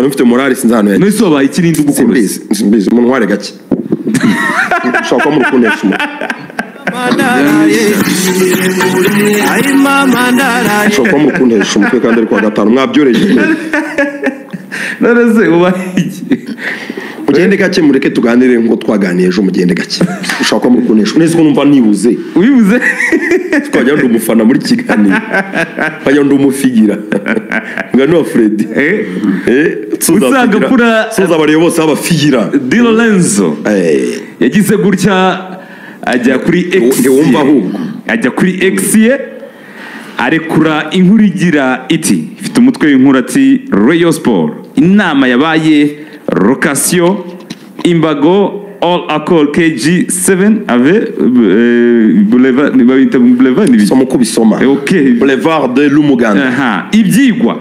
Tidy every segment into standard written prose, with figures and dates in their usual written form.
none mfite morale sinzano yagiye nese wabaye ikirindi gukoroza simbizi umuntu ware gake ushaka muri kunesha ushaka muri kunesha umutwe kandi ari kwa gatanu mwabyoreje none se ubaye iki mugende gake mureke tuganire ngo twaganiye ejo mugende gake ushaka muri kunesha nese ko numva nibuze wibuze twajya ndo umufana muri kiganiro twajya ndo umufigira ngano wa Freddy usanga pura suza bari bose abafigira Di Lorenzo yagize gutya ajya kuri X wumva ahubwo ajya kuri X ye arekura inkuru igira iti ifite umutwe w'inkuru ati Rayon Sport inama yabaye location Imbago All Accord KG7 avec boulevard ni somo kubisoma okay boulevard de Lumuganda ibyigwa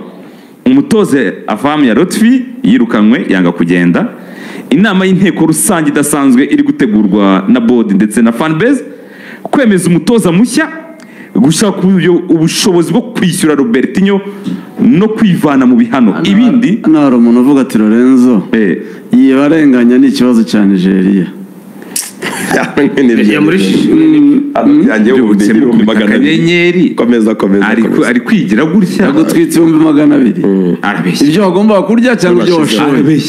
umutoze afamu ya Lotfi yirukanwe yanga kugenda inama y'inteko rusange idasanzwe iri gutegurwa na board ndetse na fanbase kwemeza umutoza mushya gushaka ubushobozi bwo kwishyura Robertinho no kwivana mu bihano ibindi naro umuntu uvuga ati Lorenzo yibarenganya ni ikibazo cya Nigeria ya muri yanjye ubudegirumbi maganyenyeri komeza ari kwigira gutya agutwitse 200 arabeshya ibyo wagomba kurya cyangwa ibyo washoboye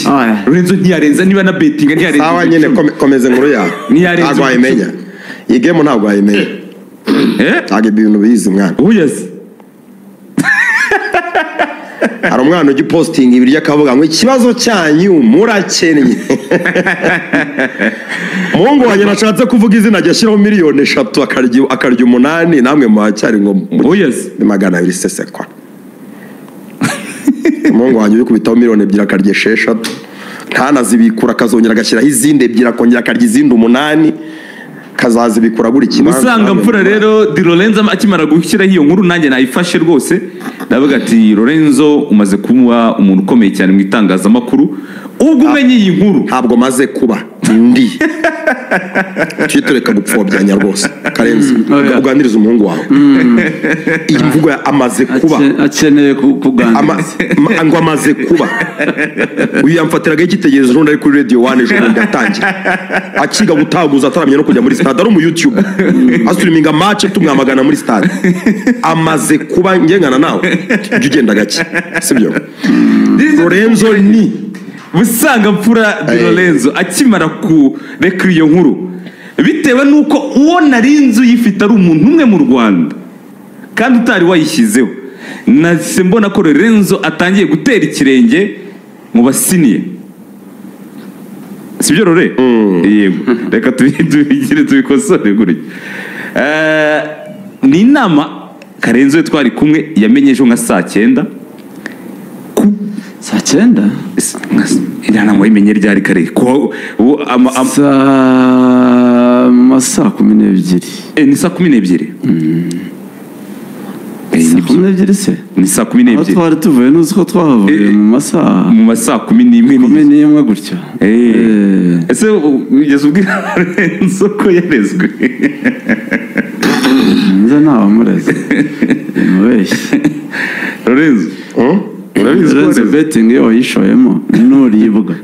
Lorenzo ntiyarenza niba na betting ntiyarenza sawa nyine komeza inkuru yawe ntabwo wayimenya iyi game ntabwo wayimenya ntabwo ibintu bizi mwana uyeze hari umwana ugipostinga ibiryo akavuga ngo ikibazo cyanyu murakennye muhungu wanjye nashatse kuvuga izina agashyiraho 3,000,000 akarya 8 namwe muhacyari ngo uyeze 200 sesekwa umuhungu wanjye ubikubitaho 2,000,000 akarya 6 ntanazibikura akazongera agashyiraho izindi 2 akongera akarya izindi 8 kazazibikura guri kibanza usanga mfura rero Di Lorenzo akimara gushyiraho iyo nkuru nanjye nayifashe rwose ndavuga ati Lorenzo umaze kuba umuntu ukomeye cyane mu itangazamakuru ubwo umenye iyi nkuru ntabwo maze kuba ndi cyitureka gupfobya rwose Karenzi uganiriza umuhungu wawe iyi mvugo amaze kuba akeneye kuganira ngo amaze kuba uyu yamfatiraga igitegerezo n'undi ari kuri radio 1 ejo bundi atangira akiga gutaguza ataramye no kujya muri stade ari mu YouTube asuriminga match tumwamagana muri stade amaze kuba ngengana nawe ujye ugenda gake sibyo Lorenzo ni busanga mfura Di Lorenzo akimara kureka iyo nkuru bitewe nuko uwo narinzu yifite ari umuntu umwe mu Rwanda kandi utari wayishyizeho nase mbona ko Lorenzo atangiye gutera ikirenge mu basiniye sibyo rore yego reka tubigire tubikosore guri ni inama Karenzo twari kumwe yamenyeje nka saa 9 saa 9 ina nama yimenye ryari kare ko saa 12 ni saa 12 se ni saa 12 twari tuvuye nuzi ko twahavuye mu masaa 11 gutyo ese ugeze ubwira Lorenzo ko yarezwe nza nawe mureze mubeshye Lorenzo Lorenzo betting iyo wayishoyemo nuribwa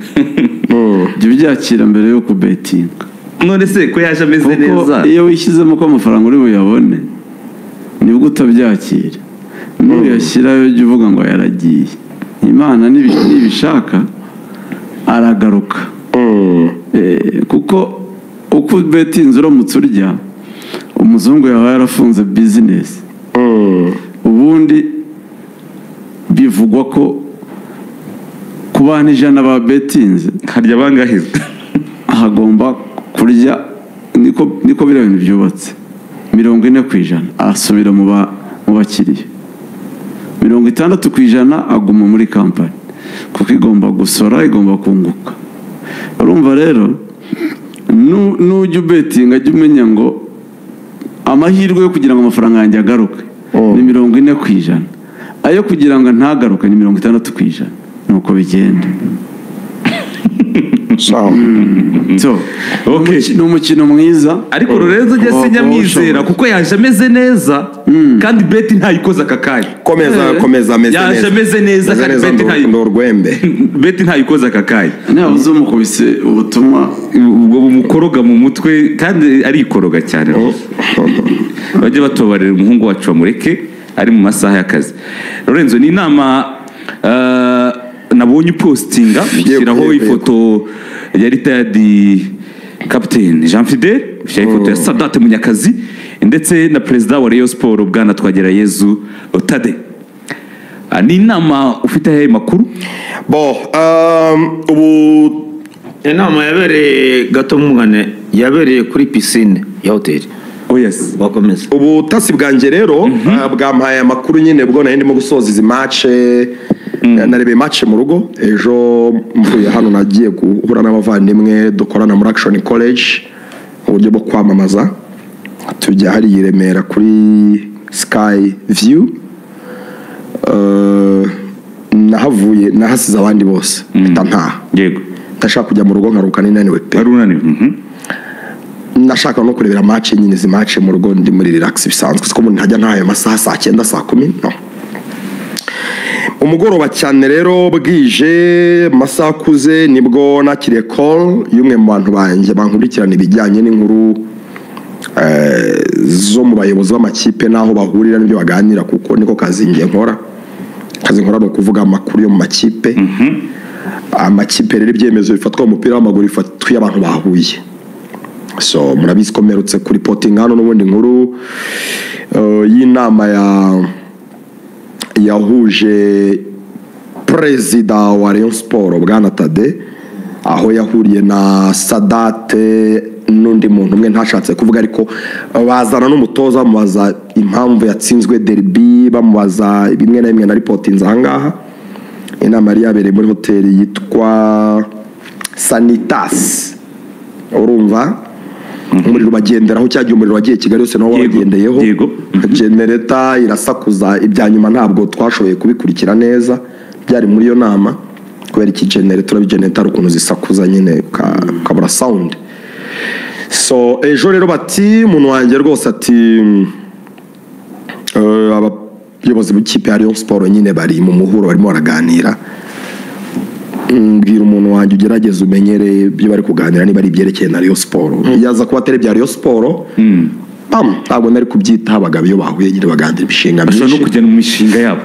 jya ubyakira mbere yo kubetinga none se ko yaje ameze neza iyo wishyizemo ko amafaranga uri buyabone nibwo utabyakira nuyashyirayo jya uvuga ngo yaragiye Imana nibishaka aragaruka kuko uko betinze uramutse urya umuzungu yawe yarafunze business ubundi bivugwa ko ku bantu 100 ba betinze harya bangahe hagomba kurya niko biriya bintu byubatse 40% asubira mu bakiriya 60% aguma muri company kuko igomba gusora igomba kunguka urumva rero nujya ubetinga jya umenya ngo amahirwe yo kugira ngo amafaranga yanjye agaruke ni 40%, ayo kugira ngo ntagaruke ni 60%. nuko bigenda sawa So, Okay. ni umukino mwiza ariko Lorenzo ujya sinyamwizera kuko yaje ameze neza kandi beti ntayikoze aka kanya komeza ameze yaje neza ameze neza kandi beti ni urwembe beti ntayikoze aka kanya niba uzumukubise ubutumwa ubwo bumukoroga mu mutwe kandi arikoroga cyane rwose bajye batobarira umuhungu wacu bamureke ari mu masaha y'akazi. Lorenzo ni inama nabonye upostinga ushyiraho ifoto ya retired captain Jean Fidel, ushyiraho ifoto ya Sadat Munyakazi ndetse na perezida wa Rayon Sport Bwana Twagirayezu Tade. Ni inama ufite ayo makuru? bo ubu inama yabereye gato mwungane yabereye kuri pisine ya hoteli. Oh yes. Wakomeza. ubutasi bwanjye rero bwampaye amakuru nyine bwo nari ndimo gusoza izi match narebeye match mu rugo ejo mvuye hano nagiye guhura n'abavandimwe dukorana muri Action College mu buryo bwo kwamamaza tujya hari i Remera kuri Sky View nahavuye nahasize abandi bose ntaha Yego. ndashaka kujya mu rugo nkaruka ninaniwe pe Arunani. nashaka no kurebera match nyine izi match mu rugo ndi muri relax bisanzwe siko umuntu ntajya ntayo masaha saa 9 saa 10 no umugoroba cyane rero bwije masaha kuze nibwo nakiriye call y'umwe mu bantu banjye bankurikirana ibijyanye n'inkuru zo mu bayobozi b'amakipe naho bahurira n'ibyo baganira kuko niko kazi ngiye nkora no kuvuga amakuru yo mu makipe amakipe rero ibyemezo bifatwa mu mupira w'amaguru ifatwa abantu bahuye so murabizi ko merutse kuri reporting hano n'ubundi nkuru y'inama yahuje perezida wa Rayon Sport Bwana Tade aho yahuriye na Sadate n'undi muntu umwe ntashatse kuvuga ariko bazana n'umutoza bamubaza impamvu yatsinzwe derby bamubaza bimwe na bimwe na reporting ahangaha. Inama yari yabereye muri hoteli yitwa Sanitas urumva umuriro bagenderaho cyagiye umuriro wagiye Kigali yose naho wagendeyeho generator irasakuza ibya nyuma ntabwo twashoboye kubikurikira neza byari muri yo nama kubera iki generator ukuntu zisakuza nyine kabura sound. So ejo rero bati umuntu wanjye rwose ati abayobozi b'ikipe ya Rayon Sport nyine bari mu muhuro barimo baraganira mbwira umuntu wanjye ugerageza umenyere ibyo bari kuganira niba ari ibyerekeye na Rayon Sport yaza kuba atari bya Rayon Sport ntabwo nari kubyita abagabo iyo bahuye nyine baganira imishinga bashobora no kujya mu mishinga yabo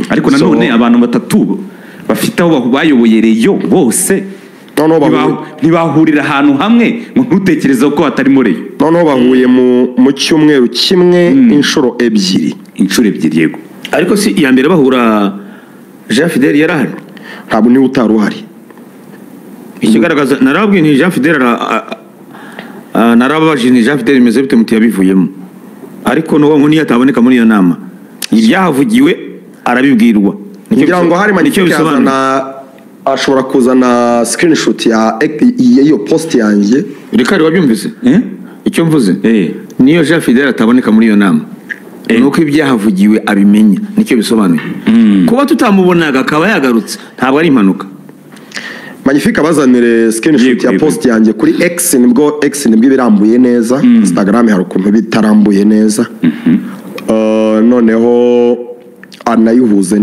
ariko nanone abantu batatu bafite aho bayoboye Rayon bose ntibahurira ahantu hamwe ntutekereze ko hatarimo Rayon noneho bahuye mu cyumweru kimwe inshuro ebyiri yego ariko si iya mbere bahura Jean Fidel yarahari ntabwo niwe utari uhari ikigaragaza narababwiye ni Jean Fidel narababajije ni Jean Fidel imeze bite muti yabivuyemo ariko n'uwo niyo ataboneka muri iyo nama ibyahavugiwe arabibwirwa ngira ngo hari manifeste ashobora kuzana screenshot y'iyo post yanjye Rikari wabyumvise icyo mvuze niyo Jean Fidel ataboneka muri iyo nama nuko ibyahavugiwe abimenya nicyo bisobanuye kuba tutamubonaga akaba yagarutse ntabwo ari impanuka. Magnifique abazanire screenshot ya post yanjye kuri X nibwo birambuye neza Instagram hari ukuntu bitarambuye neza noneho anayuhuze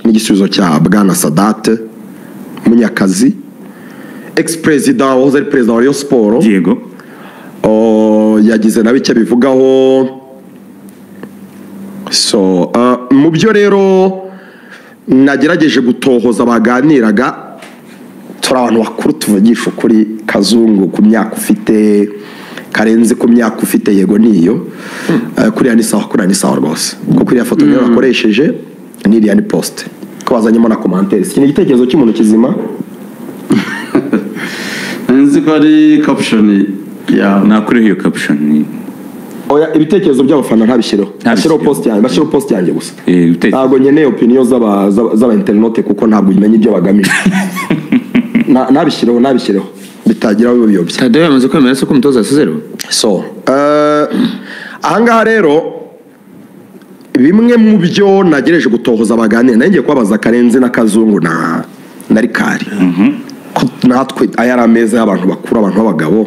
n'igisubizo cya Bwana Sadate Munyakazi ex-president wahoze ari perezida wa Rayon Sport yego yagize nabi icyo bivugaho. So mu byo rero nagerageje gutohoza baganiraga turi abantu bakuru tuvugisha ukuri Kazungu ku myaka ufite Karenzi ku myaka ufite yego niyo kuriya ni sawa rwose kuko iriya foto niyo nakoresheje n'iriya ni post ko bazanyemo na commentaires iki ni igitekerezo cy'umuntu kizima nzi ko ari caption ya nakuri hiyo caption oya ibitekerezo by'abafana ntabishyireho post yanjye gusa ntabwo nkeneye opinion z'aba internaute kuko ntabwo umenye ibyo bagamije nabishyireho bitagira biyobya Tade yamaze kwemera se ko umutoza asezero. So ahangaha rero bimwe mu byo nagereje gutohoza baganira nanjye kubabaza Karenzi na Kazungu na Rikari ko natwe aya ari ameza y'abantu bakuru, abantu b'abagabo.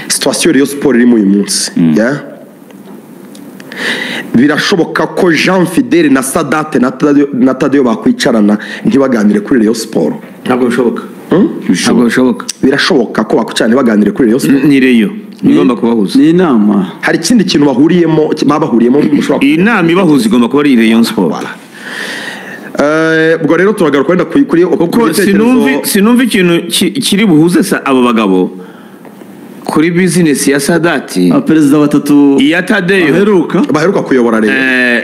Situation Rayon Sport iri uyu munsi, birashoboka ko Jean Fidele na Sadate na Tadeo bakwicarana ntibaganire kuri Rayon Sport? Ntabwo bishoboka. Ntabwo bishoboka. Birashoboka ko bakwicarana ntibaganire kuri Rayon Sport? Ni Rayon igomba kubahuza. Ni inama. Hari ikindi kintu bahuriyemo mushobora. Iyi nama ibahuza igomba kuba ari Rayon Sport. Ubwo rero turagaruka wenda kuri kuko sinumva ikintu kiri buhuze abo bagabo kuri business ya Sadati. Perezida batatu ya Tadeo baheruka kuyobora rero.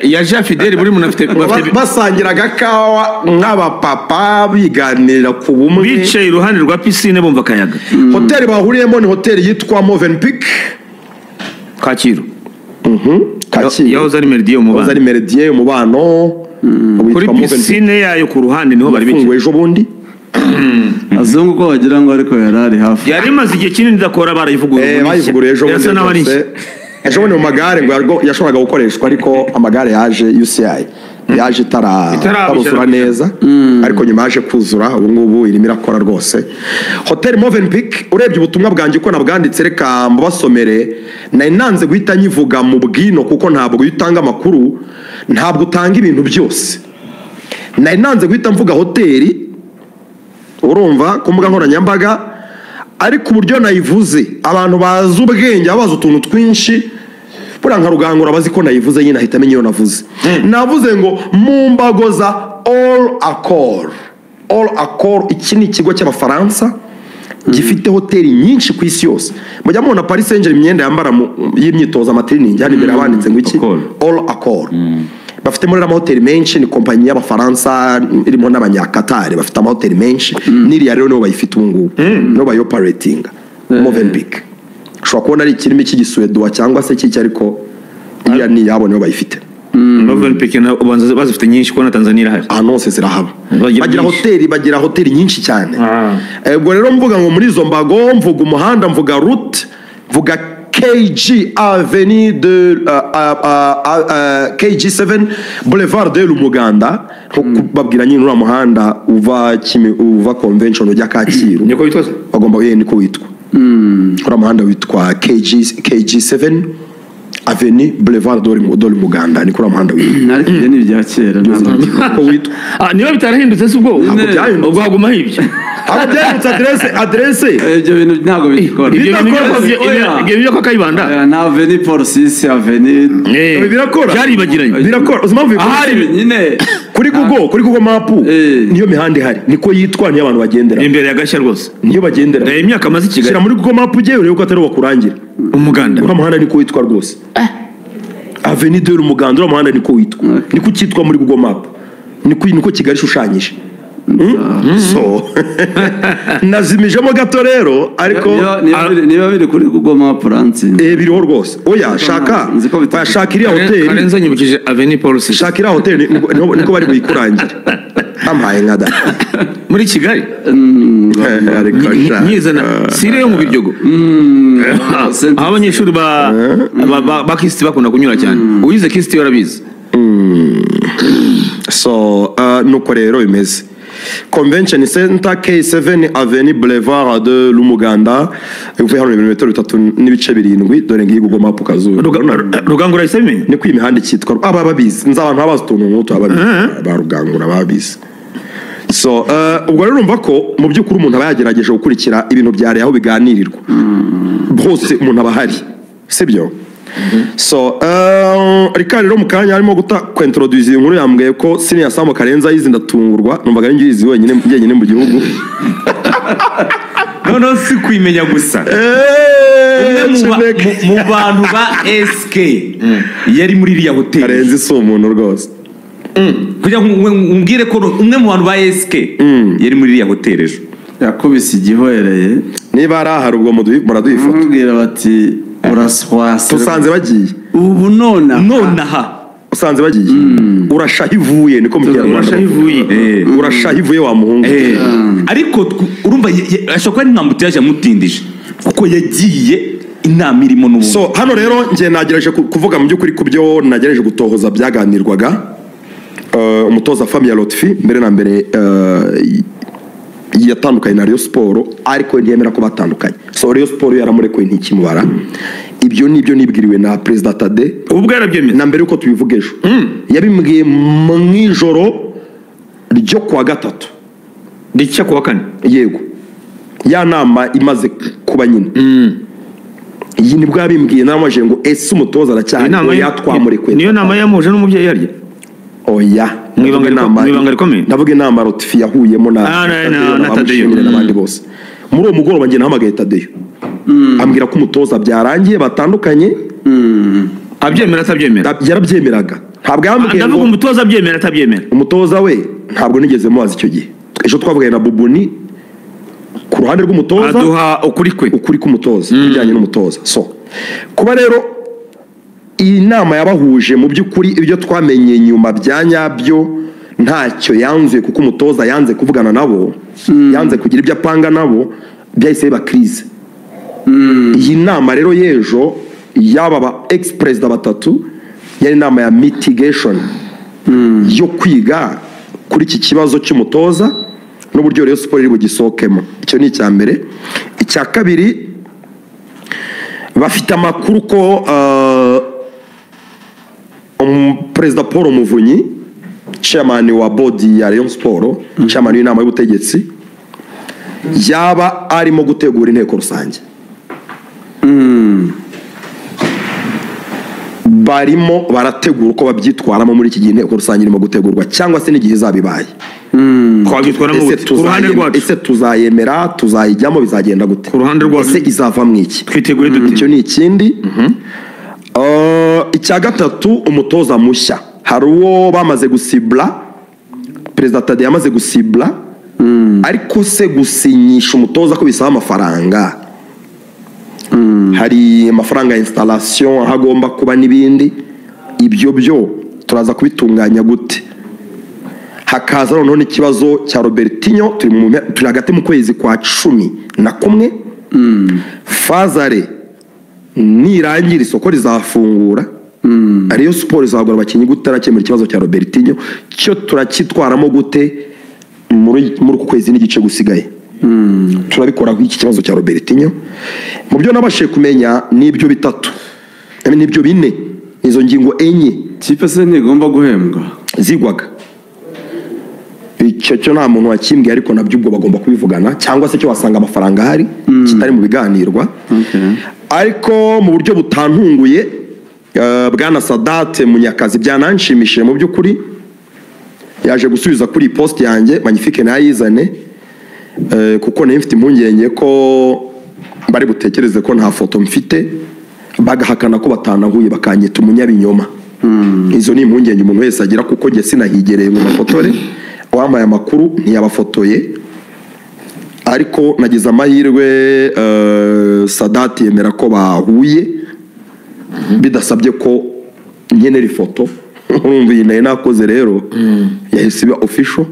Ya Jean Fidele buri muntu afite basangira agakawa nk'abapapa biganira ku bumwe, bicaye iruhande rwa piscine bumva akayaga. Hoteli bahuriyemo ni hoteli yitwa Movenpick Kacyiru. Kacyiru yahoze ari Meridier umubano. Kuri piscine yayo ku ruhande niho bari bicaye ejo bundi. azungu ko wagira ngo ariko yarari hafi, yari maze igihe kinini ndakora barayivuguruye. Bayivuguruye ejo bundi. Ejo bundi mu magare ngo yashoboraga gukoreshwa, ariko amagare yaje UCI yaje itaruzura neza, ariko nyuma yaje kuzura, ubu ngubu irimo irakora rwose. Hotel Movenpick, urebye ubutumwa bwanjye uko nabwanditse, reka mbasomere. Nanze guhita nyivuga mu bwino kuko ntabwo utanga amakuru, ntabwo utanga ibintu byose. Nanze guhita mvuga hoteli, urumva ku mbuga nkoranyambaga, ariko uburyo nayivuze abantu bazi ubwenge, bazi utuntu twinshi, buriya nka Rugangura bazi ko nayivuze nyine ahita amenya iyo navuze. Navuze ngo mu mbago za All Accor. Iki ni ikigo cy'Abafaransa gifite hoteli nyinshi ku isi yose. Mujya mubona Paris Saint-Germain imyenda yambara y'imyitozo amatrining, hano imbere abanditse ngo iki All Accor. Bafite muri amahoteli menshi, ni kompanyi y'Abafaransa irimo n'Abanyakatari, bafite amahoteli menshi. Niriya rero nibo bayifite ubu ngubu, nibo bayoperatinga Movenpick. Ushobora kubona ari ikirimi cy'Igisuwedwa cyangwa se cy'iki, ariko iriya ni yabo nibo bayifite. Movenpick ubanza bazifite nyinshi kuko na Tanzania irahari. Ahantu hose zirahaba. Bagira hoteli nyinshi cyane. Ubwo rero mvuga ngo muri izo mbago, mvuga umuhanda, mvuga route, mvuga KG Avenue de KG7 Boulevard de Lumuganda. Babwira nyine uriya muhanda uva convention ujya Kacyiru. Niko witwa? Bagomba niko witwa. Uriya muhanda witwa KG7 Avenue Boulevard de Lumuganda, niko uriya muhanda witwa. ariko ibyo ni ibya kera niko witwa. Niba bitarahindutse se ubwo ubwo haguma hibyo. Abyanditse adresse ibyo bintu ntabwo bikora. Ibyo byo Kayibanda na Avenue Paul 6 Avenue birakora, byaribagiranye birakora. Uzumva ahari nyine kuri Google Map niyo mihanda ihari, niko yitwa, niyo abantu bagendera imbere ya Gashya rwose, niyo bagendera. Imyaka maze Kigali, shyira muri Google Map ujye urebe ko atari wakurangira umuganda. Uriya muhanda niko witwa rwose, Avenue de Lumuganda. Uriya muhanda niko witwa, niko cyitwa muri Google Map, niko Kigali ishushanyije. So nazimijemo gato rero, ariko niba biri kuri Google Map Ransi biriho rwose. Oya shaka iriya hoteli, Karenza nyibukije Avenue Paul 6. Shaka iriya hoteli niko bari kuyikurangire. Ampaye nkada muri Kigali nyizana sire yo mu Biryogo. Abanyeshuri ba Kristi bakunda kunyura cyane. Uyize Kristi yarabizi. So nuko rero bimeze. Convention Center K7 Avenue Boulevard de Lumuganda, uvuye hano ibirometero 3.7, dore ngiye Google Map kazuba. Rugangura iseme ni kwi imihanda cyitwa babizi, nzabantu abazi utuntu nk'utu ba Rugangura babizi. So ubwo rero urumva ko mu by'ukuri umuntu aba yagerageje gukurikira ibintu byari aho biganirirwa bose, umuntu aba hari, sibyo? So Rikari rero mu kanya harimo kwintroduce inkuru yambwiye ko Senior Sam Karenza yizi, ndatungurwa, numvaga ari ngizi wenyine mu gihugu. No si kwimenya gusa. Mu bantu ba SK yari muri iriya hoteli. Karenza si umuntu rwose. Kugira ngo umbwire ko umwe mu bantu ba SK yari muri iriya hoteli ejo yakubise igihoereye. Niba ari ahari ubwo muraduyifata, mubwira bati uraswase, tusanze bagiye ubu nonaha usanze bagiye urashahivuye, niko mu Kinyarwanda urashahivuye wa muhungu. Ariko urumva ashobora kuba ntambuto yaje amutindije kuko yagiye inama irimo n'ubu. So hano rero ngiye nagerageje kuvuga mu by'ukuri ku byo nagerageje gutohoza byaganirwaga. umutoza Famia Lotfi mbere na mbere yatandukanye na Rayon Sport ariko ntiyemera ko batandukanye, so Rayon Sport yaramurekuye ntikimubara. Ibyo nibyo nibwiriwe na Perezida Tade ubwo yarabyemeye na mbere uko tubivuga ejo. Yabimbwiye mu ijoro ryo kuwa gatatu rica kuwa kane, yego ya nama imaze kuba nyine. Iyi nibwo yabimbwiye namaje ngo ese umutoza aracyari yatwamurekuye. Niyo nama yamuje n'umubyeyi yarya oya mwibanga rikomeye. Ndavuga inama Lotfi yahuyemo na Tadeyo n'abandi bose. Muri uwo mugoroba njye nahamagaye Tadeyo ambwira ko umutoza byarangiye batandukanye. Abyemera atabyemera? Yarabyemeraga. Ntabwo yambwiye ndavuga umutoza abyemera atabyemera. Umutoza we ntabwo nigeze mubaza icyo gihe. Ejo twavugaye na Bubuni ku ruhande rw'umutoza aduha ukuri k'umutoza bijyanye n'umutoza. So kuba rero iyi nama yabahuje mu by'ukuri ibyo twamenye nyuma bya nyabyo ntacyo yanzuye kuko umutoza yanze kuvugana nabo, yanze kugira ibyo apanga nabo, byahise biba crise. Iyi nama rero y'ejo yaba ba ex-president batatu yari inama ya mitigation yo kwiga kuri iki kibazo cy'umutoza n'uburyo Rayon Sport iri bugisohokemo. Icyo ni icya mbere. Icya kabiri bafite amakuru ko Perezida Paul Muvunyi chairman wa body ya Rayon Sport, chairman w'inama y'ubutegetsi, yaba arimo gutegura inteko rusange. Barimo barategura uko babyitwaramo muri iki gihe inteko rusange irimo gutegurwa cyangwa se n'igihe izabibaye. Ku ruhande rwacu ese tuzayemera, tuzayijyamo, bizagenda gute? Ku ruhande rwacu ese izavamo iki? Twiteguye dute? Icyo ni ikindi. Icya gatatu umutoza mushya hari uwo bamaze gusibla, Perezida Tade yamaze gusibla, ariko se gusinyisha umutoza ko bisaba amafaranga. Hari amafaranga ya installation aho agomba kuba n'ibindi, ibyo byo turaza kubitunganya gute? Hakaza noneho n'ikibazo cya Robertinho, turi hagati mu kwezi kwa 11. Fazare nirangira isoko rizafungura, Rayon Sport izagura abakinnyi gute arakemura ikibazo cya Robertinho, cyo turakitwaramo gute muri uku kwezi n'igice gusigaye. Turabikora iki kibazo cya Robertinho. Mu byo nabashe kumenya n'ibyo bitatu, n'ibyo bine, izo ngingo enye. Kipe se ntigomba guhembwa zigwaga. Icyo nta muntu wakimbwiye, ariko nabyo ubwo bagomba kubivugana, cyangwa se cyo wasanga amafaranga ahari kitari mu biganirwa. Ariko mu buryo butantunguye, Bwana Sadat Munyakazi byananshimishije mu by'ukuri, yaje gusubiza kuri post yanjye Magnifique nayizane, kuko nari mfite impungenge ko bari butekereze ko nta foto mfite, bagahakana ko batanahuye bakanyita umunyabinyoma. Izo ni impungenge umuntu wese agira, kuko njye sinahigereye mu mafotore, wambaye amakuru ntiyabafotoye. Ariko nagize amahirwe Sadat yemera ko bahuye bidasabye ko nkenera ifoto. Urumva iyi nayo nakoze rero yahise iba official.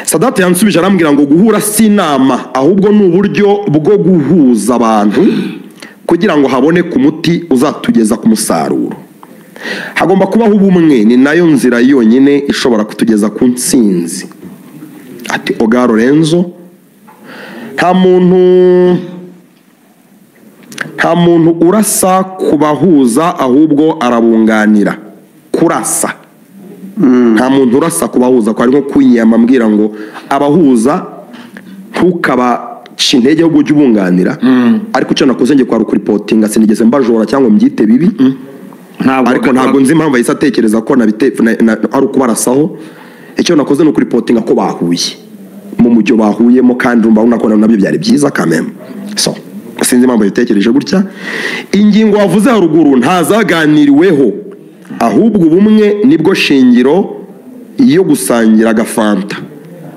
Sadat yansubije arambwira ngo guhura si inama, ahubwo ni uburyo bwo guhuza abantu kugira ngo haboneke umuti uzatugeza ku musaruro. Hagomba kubaho ubumwe, ni nayo nzira yonyine ishobora kutugeza ku ntsinzi. Ati Oga Lorenzo, nta muntu urasa kubahuza, ahubwo arabunganira. Kurasa, nta muntu urasa kubahuza, ko ari nko kwinyama mbwira ngo abahuza ntukabaca intege ahubwo ujye ubunganira. Ariko icyo nakoze njye kwa rukuripotinga sinigeze mbajora cyangwa mbyite bibi. Ariko ntabwo nzi impamvu yahise atekereza ko ari ukubarasaho. Icyo nakoze ni ukuripotinga ko bahuye mu mujyo bahuyemo, kandi urumva ko nabyo byari byiza kameme. So sinzi impamvu yitekereje gutya. Ingingo wavuze haruguru ntazaganiriweho, ahubwo ubumwe nibwo shingiro yo gusangira agafanta.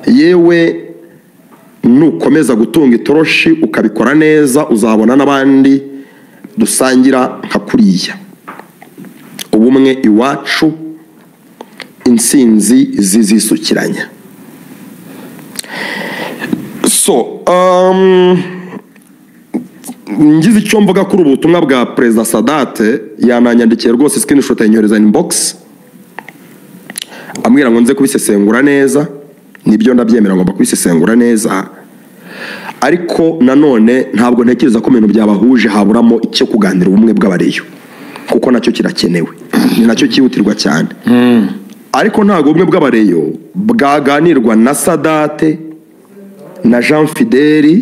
Yewe nukomeza gutunga itoroshi ukabikora neza, uzabona n'abandi dusangira nka kuriya. Ubumwe iwacu, intsinzi zizisukiranya. So ngize icyo mvuga kuri ubutumwa bwa Perezida Sadat, yananyandikiye rwose screenshot yanyohereza inbox, ambwira ngo nze kubisesengura neza, nibyo ndabyemera ngomba kubisesengura neza, ariko nanone ntabwo ntekereza ko ibintu byabahuje haburamo icyo kuganira ubumwe bw'abareyo, kuko nacyo kirakenewe, ni nacyo cyihutirwa cyane. Ariko ntabwo ubumwe bw'abareyo bwaganirwa na Sadate na Jean Fideli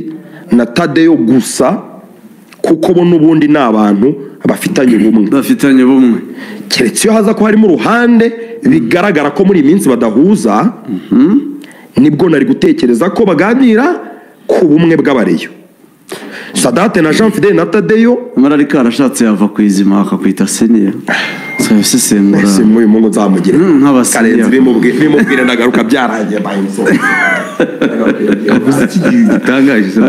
na Tadeyo gusa, kuko bo n'ubundi ni abantu bafitanye ubumwe. Keretse iyo haza ko harimo uruhande bigaragara ko muri iyi minsi badahuza, nibwo nari gutekereza ko baganira ku bumwe bw'abareyo. Sadate na Jean Fideli na Tadeyo marari karashatse yava ku izima akakwita senior. Sesengura. Ese muri mungu nzamugire. Karenzi bimubwire ndagaruka byarangiye bayinso. avuze iki gitangaje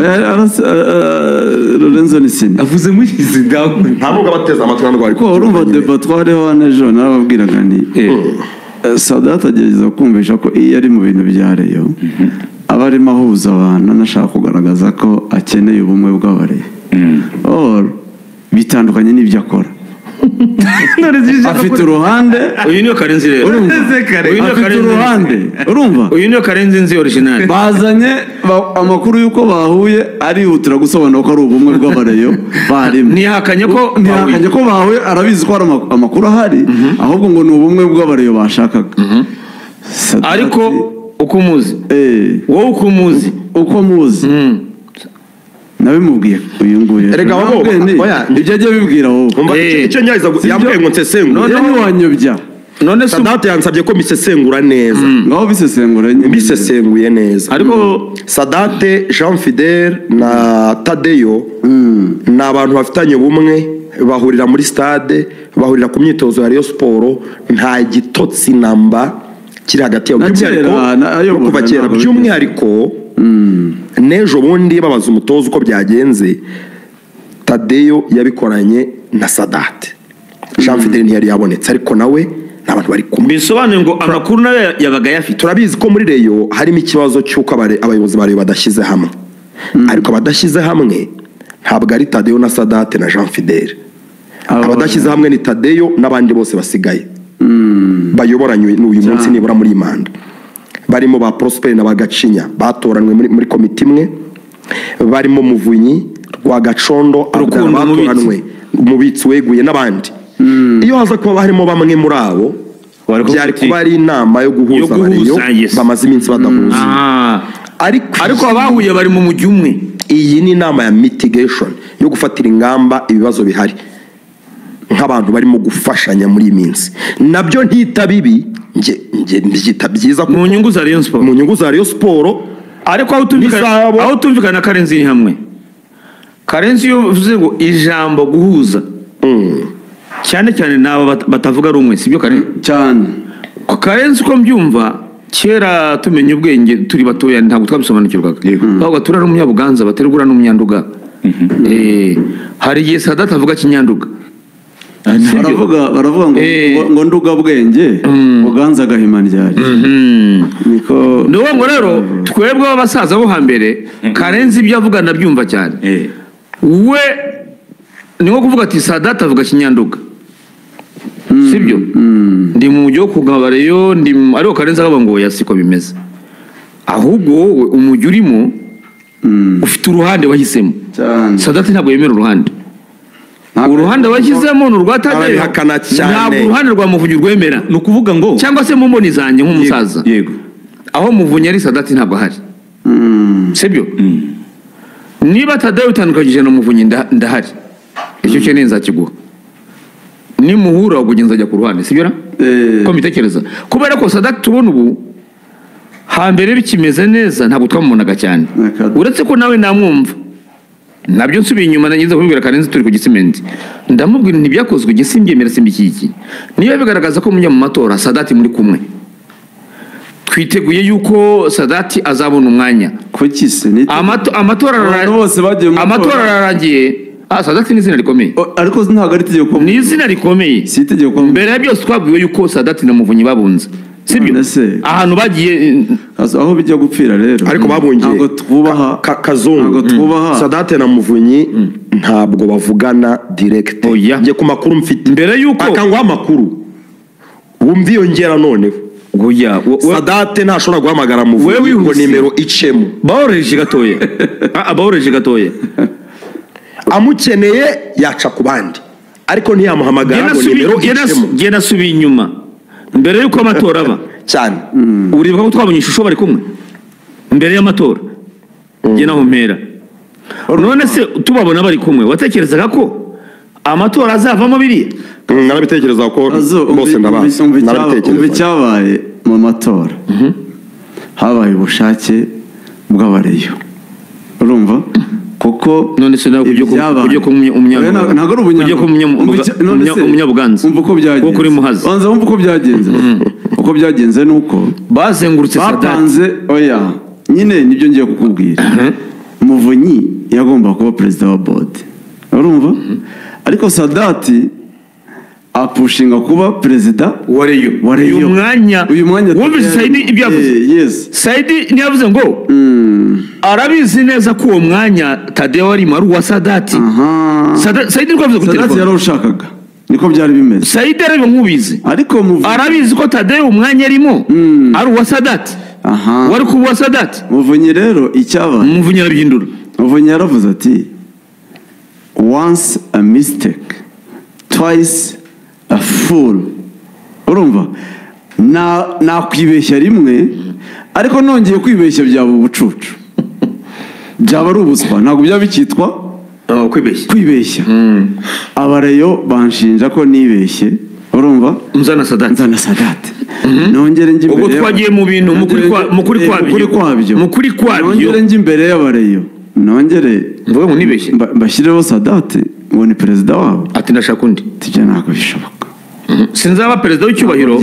Lorenzo ni senior. avuze muri izi ndaho Ntabwo abateza amatwi ntabwo bari. Ko urumva debat twareho anejo narababwiraga ni Sadate agerageza kumvisha ko iyo ari mu bintu bya Reyo aba arimo ahuza abantu, anashaka kugaragaza ko akeneye ubumwe bw'abareyo. Bitandukanye n'ibyo akora. Afite uruhande. Uyu niyo Karenzi rero. Afite uruhande. Urumva? Uyu niyo Karenzi nzi original. Bazanye amakuru yuko bahuye arihutira gusobanura ko ari ubumwe bw'abareyo barimo. Ntihakanye ko bahuye, arabizi ko hari amakuru ahari, ahubwo ngo ni ubumwe bw'abareyo bashakaga. Ariko uko umuzi. Wowe uko muzi. Nabimubwiye uyu nguyu. Erega wabo ibyo ajya bibwira wowe. Icyo nyaza yambwiye ngo nsesengure. None wanyobya. None Sadate yansabye ko misesengura neza. Ngaho bisesenguye neza. Ariko Sadate, Jean Fidel na Tadeyo ni abantu bafitanye ubumwe, bahurira muri stade, bahurira ku myitozo ya Rayon Sport, nta gitotsi namba kiri hagati yabo. Kuva kera by'umwihariko n'ejo bundi babaza umutoza uko byagenze, Tadeyo yabikoranye na Sadate. Jean Fidel ntiyari yabonetse, ariko nawe n'abantu bari kumwe. Bisobanuye ngo amakuru nayo yabaga yafite. Turabizi ko muri Reyo harimo ikibazo cy'uko abayobozi bari badashyize hamwe, ariko abadashyize hamwe ntabwo ari Tadeyo na Sadate na Jean Fidel. Abadashyize hamwe ni Tadeyo n'abandi bose basigaye bayoboranywe n'uyu munsi nibura muri imanda, barimo ba Prosper na Bagacinya batoranwe muri komite imwe, barimo Muvunyi, Rwagacondo, batoranwe umubitsi weguye n'abandi. Iyo haza kuba harimo bamwe muri abo, byari kuba ari inama yo guhuza abareyo bamaze iminsi badahuza. Ariko abahuye bari mu mujyi umwe. Iyi ni inama ya mitigation, yo gufatira ingamba ibibazo bihari nk'abantu barimo gufashanya muri iyi minsi. Nabyo ntita bibi, nbyita byiza mu nyungu za Rayon Sport. Mu nyungu za Rayon Sport. Ariko aho tumvikana Karenzi ni hamwe. Karenzi yuvuze ngo ijambo guhuza. Cyane cyane naba batavuga rumwe, sibyo Karenzi? Cyane. Karenzi ko mbyumva kera tumenye ubwenge turi batoya ntabwo twabisobanukirwaga. Ahubwo turara n'umunyabuganza baterugura n'umunyanduga. Hari igihe Sadate avuga kinyanduga. Baravuga ngo nduga bwenge Buganza agahima ryari. Niko ngo rero twebwe abasaza bo hambere Karenzi ibyo avuga nabyumva cyane. We ni nko kuvuga ati Sadate avuga kinyanduga, sibyo? Ndi mu mujyi wo kugabareyo, ariko Karenzi akavuga ngo yasiko bimeze, ahubwo wowe umujyi urimo ufite uruhande wahisemo. Sadate ntabwo yemera uruhande. Uruhande washyizemo ni urwa Tadeyo, ntabwo uruhande rwa Muvunyi rwemera. ni ukuvuga ngo cyangwa se mu mboni zanjye nk'umusaza, yego, aho Muvunyi ari Sadate ntabwo ahari, sibyo? Niba Tadeyo utandukanyije na Muvunyi ndahari, icyo ukeneye nzakiguha. Nimuhura ubugenza ajya ku ruhande, sibyo na? Ko mbitekereza kubera ko Sadate tubona ubu hambere bikimeze neza ntabwo twamubonaga cyane, uretse ko nawe namwumva. Nabyo nsubiye inyuma nagize kubibwira Karenzi turi ku Gisimenti, ndamubwira ntibyakozwe gisimbyemera simbikiki. Niba bigaragaza ko mujya mu matora Sadate muri kumwe, twiteguye yuko Sadate azabona umwanya. Kuki se amatora ararangiye. Sadate ni izina rikomeye, ariko ntabwo ari itegeko. Ni izina rikomeye, si itegeko. Mbere ya byose twabwiwe yuko Sadate na Muvunyi babunze, sibyo? Ahantu bagiye aho bijya gupfira rero, ariko babungiye ntabwo twubaha Kazungu. Sadate na Muvunyi ntabwo bavugana direct. Ngiye ku makuru mfite mbere yuko akangwa amakuru wumva iyo ngera noneho Sadate ntashobora guhamagara Muvunyi ngo nimero icemo. Bawureje gatoya amukeneye yaca ku bandi ariko ntiyamuhamagara ngo nimero icemo. Genda subi inyuma mbere yuko amatora aba cyane. Uribuka ko twabonye ishusho bari kumwe mbere y'amatora. Genda ho mpera. None se tubabona bari kumwe watekerezaga ko amatora azavamo biriya? Narabitekereza ko bose ndabaza. Narabitekereza cyabaye mu matora. Habaye ubushake bw'abareyo. Urumva? Kuko none se nawe ujye umunyabuganza umva uko byagenze. Kuko uri muhazi. Banza umva uko byagenze. Uko byagenze nuko bazengurutse Sadate. Oya. Nyine nibyo ngiye kukubwira. Muvunyi yagomba kuba president wa board. Urumva? Ariko Sadati apushinga kuba president wareyo. Uyu mwanya wumvise Saidi ibyo yavuze. Yes. Saidi ntiyavuze ngo arabizi neza ko uwo mwanya Tadeo ari maru wa Sadati. Saidi niko yavuze ko Sadati yarawushakaga. Niko byari bimeze. Saidi arabizi nk'ubizi. Ariko arabizi ko Tadeo umwanya arimo ari uwa Sadati. Wari kuba uwa Sadati. Muvunyi rero icyaba. Muvunyi arabihindura. Muvunyi yaravuze ati once a mistake, twice a fool. Urumva? Nakwibeshya rimwe ariko nongeye kwibeshya byaba ubucucu. Byaba ari ubuswa ntabwo byaba bikitwa kwibeshya. Abareyo banshinja ko nibeshye. Urumva? Nzana Sadate. Nongere njye imbere. Ubwo twagiye mu bintu mukuri kwabyo. Nongere njye imbere y'abareyo. Nongere mvuga ngo nibeshye. Bashyireho Sadate ngo ni president wabo. Ati ndashaka undi. Tijya ntabwo bishoboka. Sinzaba president w'icyubahiro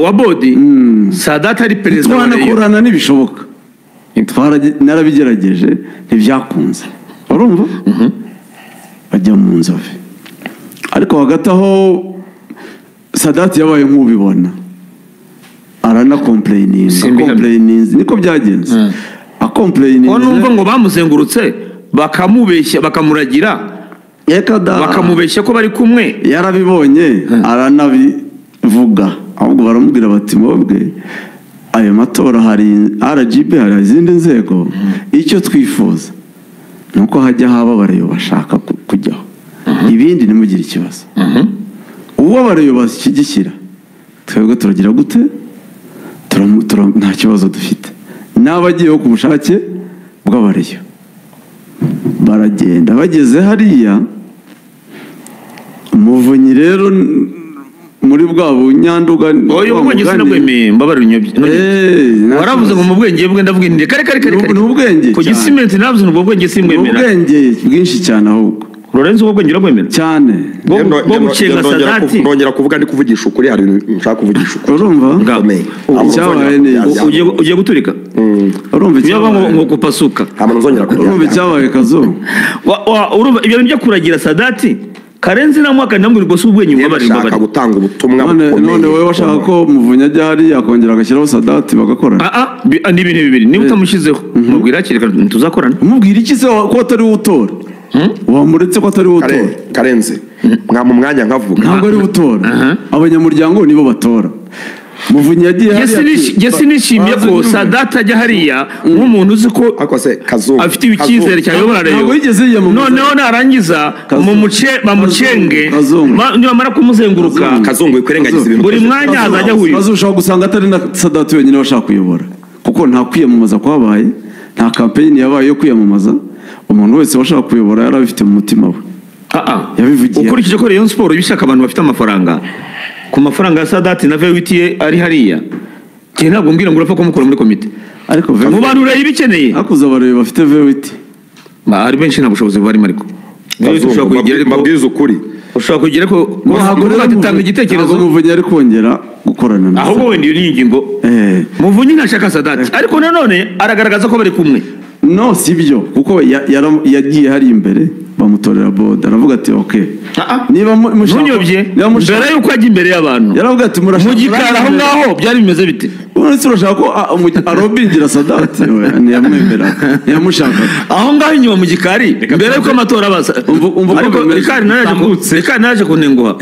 wa bodi. Sadate ari president wa Rayon. Twanakorana n'ibishoboka. Narabigerageje ntibyakunze. Urumva? Bajya mu nzove. Ariko hagati aho Sadati yabaye nk'ubibona arana complaining niko byagenze. Numva ngo bamuzengurutse bakamubeshya bakamuragira bakamubeshya ko bari kumwe yarabibonye aranabivuga ahubwo baramubwira bati mwebwe ayo matora hari RGB hari izindi nzego icyo twifuza nuko hajya haba abareyo bashaka kujyaho ibindi nimugire ikibazo. Uwo abareyo bashyigikira twebwe turagira gute nta kibazo dufite. N'abagiyeho ku bushake bw'abareyo baragenda bageze hariya. Muvunyi rero muri bwa bunyanduga oyo ubwenge sinabwemeye mbabarira inyobye. Waravuze ngo mu bwenge bwe ndavuga indi kare ubwenge ku gisimenti navuze ngo ubwenge simwemera. Ubwenge bwinshi cyane ahubwo Lorenzo ubwenge urabwemera cyane bwo gucenga Sadati. Nongera kuvuga ndi kuvugisha ukuri hari nshaka kuvugisha ukuri. Urumva? Cyabaye neza. Ugiye guturika. Urumva cyabaye ngo kupasuka. Hamwe nzongera kuvuga. Urumva cyabaye kazo. Urumva ibyo byo kuragira Sadati. Karenzi na mwaka ndambwira ngo subwenye wabari mbabari gutanga ubutumwa none wowe washaka ko Muvunyi ajya hari yakongera agashyiraho Sadati bagakorana. Ni ibintu bibiri niba utamushyizeho mubwira kireka tuzakorana. Umubwira iki se ko atari utora? Wamuretse ko atari utora. Karenzi mwa mu mwanya nkavuga ntabwo ari utora. Abanyamuryango nibo batora. Muvunyi yagiye Jesse nishimiye ko Sadati ajya hariya nk'umuntu uzi ko afite icyizere cyayobora Rayon. Noneho narangiza bamucenge nibamara kumuzenguruka Kazungu ikwirengagiza ibintu buri mwanya hazajya ahurira. Bazushaka gusanga atari na Sadati wenyine bashaka kuyobora kuko nta kwiyamamaza kwabaye nta campaign yabaye yo kwiyamamaza. Umuntu wese washaka kuyobora yari abifite mu mutima we. Yabivugiye ukurikije ko Rayon Sport ibishaka abantu bafite amafaranga ku mafaranga ya Sadati na VWT ari hariya. Cye ntabwo mbwira ngo urapfa kumukora muri komite. Ariko mu bantu urayibikeneye akuza abarebe bafite VWT ari benshi nta bushobozi barimo ariko ushobora kugira mabwiza ukuri ushobora kugira ko ntabwo batanga igitekerezo. Muvunyi ari kongera gukorana na ahubwo wenda iyo n'ingingo Muvunyi ntashaka Sadati ariko nanone aragaragaza ko bari kumwe. No sibyo kuko yagiye hari imbere bamutorera boda aravuga ati okay niba munyobye mbere yuko ajya imbere y'abantu yaravuga ati murashaka mu gikari aho ngaho byari bimeze bite uretse urashaka ko arobingira Sadati ntiyamwemera ntiyamushakaga aho ngaho inyuma mu gikari mbere yuko amatora abaza ariko Rikari naje kunenguha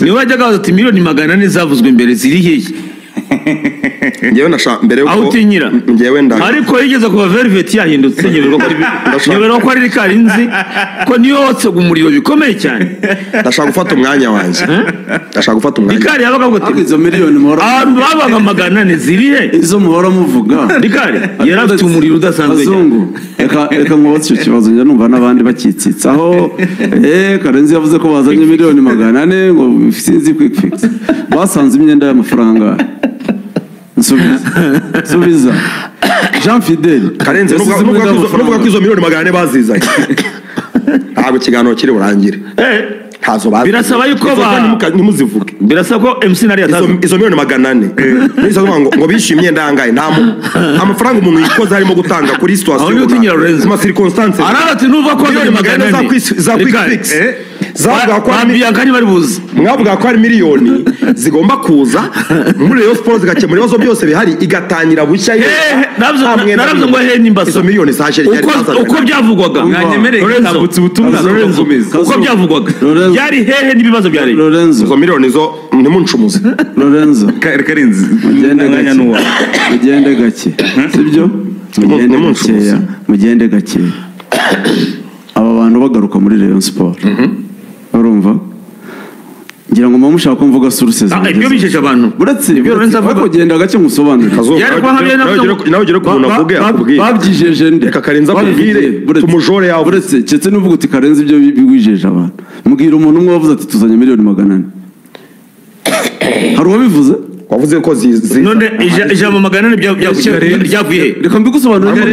niwe wajyaga baza ati miliyoni 400 zavuzwe imbere ziri hehe ngewe nashaka mbere yuko aho utinyira ngewe nda ariko yigeze kuba velvet yahindutse nyeberwa ko ari Rikari nzi ko niyo wotse umuriro bikomeye cyane ndashaka gufata umwanya wanjye Rikari yabaga ngo izo miliyoni muhora abantu babaga 400 ziri he izo muhora muvuga Rikari yarafite umuriro udasanzwe azungu reka nkubotse icyo kibazo njye numva n'abandi bakitsitsaho Karenzi yavuze ko bazanye miliyoni 400 ngo sinzi quick fix basanze imyenda y'amafaranga Subiza Jean Fidel Karenzi nuvuga ko izo miliyoni 400 bazizanye ntabwo ikiganiro kiri burangire ntazo bazi birasaba yuko ntimuzivuge birasaba ko MC nari yatazo izo miliyoni 400 nizo ngo bishimye ndangaye nta amafaranga umuntu yikoze harimo gutanga kuri situation ma circonstances arabati nuva ko miliyoni 400 za quick fix zavuga ko bari buzi mwavuga ko ari miliyoni zigomba kuza muri Rayon Sports zigakemura ibibazo byose bihari igatangira bushya narabyo ngo he nimba izo miliyoni zaje uko byavugwaga mwanyemereye gutambutsa ubutumwa uko byavugwaga yari hehe n'ibibazo bya Rayon Lorenzo izo miliyoni zo ntimunshumuze Lorenzo Karenzi mugende gake sibyo mugende gake aba bantu bagaruka muri Rayon Sports urumva ngira ngo mushaka ko mvuga sources ibyo bijeje abantu buretse ibyo Lorenzo avuga kugenda gake musobanurira nawe ugere ku muntu avuge akubwiye babyijeje nde reka Karenzi akubwire tumujore yawe buretse cyetse n'uvuga uti Karenzi ibyo biwijeje abantu mbwira umuntu umwe wavuze ati tuzanye miliyoni 400 hari uwabivuze wavuze ko none ijambo 400 byavuye reka mbigusobanurira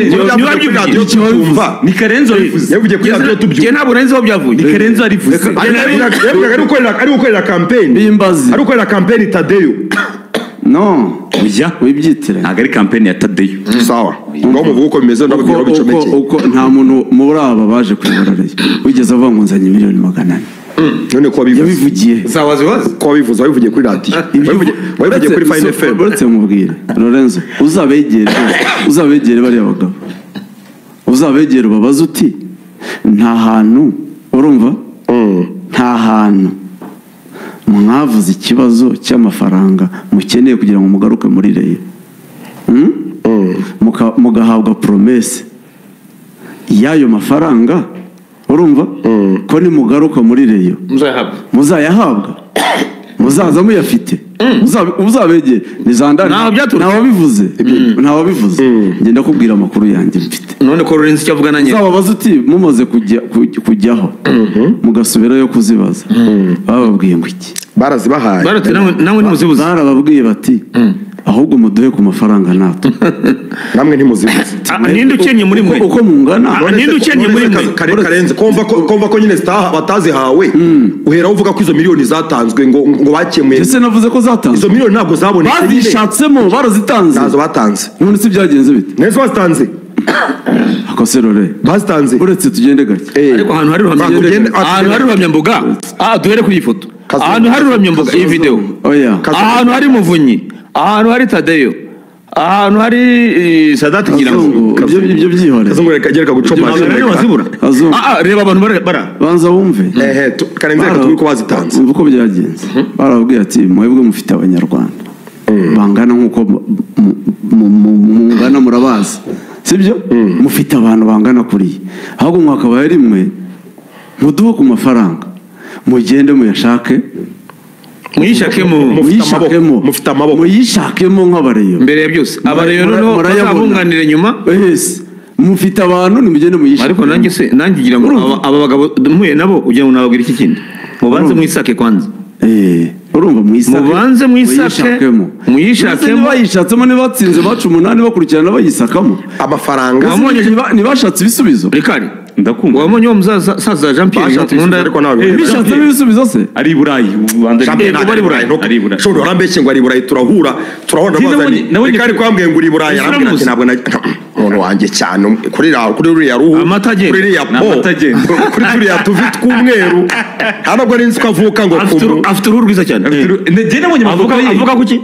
ni Karenzi wabivuze yavuye kuri radio tubyuka ntabwo Lorenzo aho byavuye ni Karenzi warivuze ari gukorera campaign bimbazi ari gukorera campaign Tadeyo no ujya wibyitire ntabwo ari campaign ya Tadeyo sawa ngo muvuga uko bimeze ndabwira bicomeke uko nta muntu muri aba baje kwibarareye wigeze avuga ngo nzanye miliyoni 400 none ko yabivugiye zawaziwazi ko bivuze wabivugiye kuri radio wabivugiye kuri Fine FM buretse mubwire Lorenzo uzabegere bari abagabo uzabegere babaza uti nta hantu urumva nta hantu mwavuze ikibazo cy'amafaranga mukeneye kugira ngo mugaruke muri Rayon mugahabwa promesse y'ayo mafaranga urumva ko ni mugaruka muri Rayon muzayahabwa muzaza muyafite uzabegere nizandana nta wabivuze ngenda kubwira amakuru yanjye mfite none ko Lorenzo cyavuga nanye uzababaza uti mumaze kujyaho mugasubirayo kuzibaza bababwiye ngo iki barazibahaye nawe ntimuzibuze barababwiye bati ahubwo muduhe ku mafaranga nato namwe ntimuzibuze ninde ukenye muri mwe uko mungana ninde ukenye muri mwe Karenzi kumva ko nyine batazihawe uhera uvuga ko izo miliyoni zatanzwe ngo bakemuye ese navuze ko zatanzwe izo miliyoni ntabwo zabonetse bazishatsemo barazitanze nazo batanze none se byagenze bite neza batanze akoserore batanze uretse tugende gake ariko ahantu hari ruhamyambuga duhere kuri iyi foto ahantu hari ruhamyambuga iyi video ahantu hari Muvunyi ahantu hari Tadeyo ahantu hari Sadati ngira ngo ibyo byihore azungu reka gucoma wazibura reba abantu bara banza wumve Karenzi reka turi ko bazitanze uko byagenze barabwiye ati mwebwe mufite abanyarwanda bangana nkuko mungana murabazi sibyo mufite abantu bangana kuri ahubwo mwakabaye rimwe muduho ku mafaranga mugende muyashake mufite amaboko muyishakemo nk'abareyo mbere ya byose abareyo noneho bazabunganira nyuma mufite abantu nimugende muyishake ariko nanjye ugira ngo aba bagabo mpuye nabo ugira ngo nababwira iki kindi mubanze muyisake kwanza urumva mubanze muyishakemo bayishatsemo nibatsinze bacu 8 bakurikirana bayisakamo amafaranga ntibashatse ibisubizo Rikari ndakumva wabonye uwo musaza Jean Pierre Bashatse nkunda ariko ntawe bishatsemo ibisubizo se ari i Burayi Rwanda Champion kuba ari Burayi. ari i Burayi shobora urambeshye ngo ari i Burayi turahura nabonye- kandi kwambwiye ngo uri i Burayi arambwira ati ntabwo umuntu wanjye cyane kuri ruriya ruhu Amata agenda. kuri uriya po N'amata agenda. kuri turiya tuvi tw'umweru nta nubwo ari nzi ko avuka ngo afite uruhu rwiza cyane njye nabonye amafoto ye avuga kuki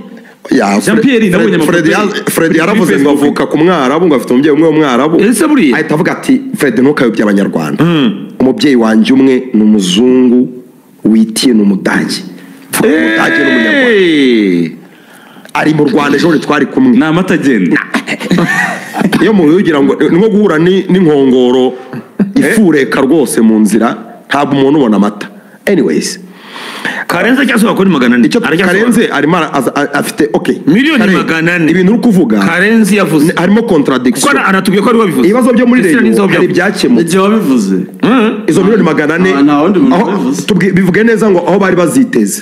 Ya, Jean Pierre nabonye amafoto Fred ye. Fred yaravuze ngo avuka ku mwarabu ngo afite umubyeyi umwe w'umwarabu ese buriya ahita avuga ati Fred ntukayobye abanyarwanda umubyeyi wanjye umwe ni umuzungu witiye ni umudage umudage n'umunyarwanda ari mu Rwanda ejo twari kumwe ni amata agenda iyo muhugira ngo ni nko guhura n'inkongoro ifureka rwose mu nzira ntabwo umuntu ubona amata anyways Karenze cyangwa se bakora 400 icyo Karenze arimo afite okay Miliyoni Kare, 400. ibintu uri kuvuga Karenzi yavuze harimo contradiction kuko anatubwiye ko ari we bivuze ibibazo byo muri Ese rero nizo hari byavuze. ibyakemutse igihe wabivuze izo miliyoni 400 nta wundi muntu aho wabivuze. bivuge neza ngo aho bari baziteze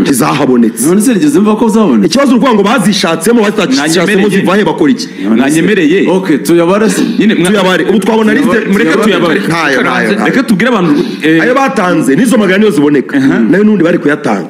ntizahabonetse none se rigeze mva ko zabonetse ikibazo uruvuga ngo bazishatsemo batazishatsemo ziva he bakora iki mwanyemereye okay tuyabare se nyine tuyabare ubu twabona liste mureke tuyabare ntayo reka tubwire abantu ayo batanze n'izo 400 niyo ziboneka nayo n'undi bari kuyatanga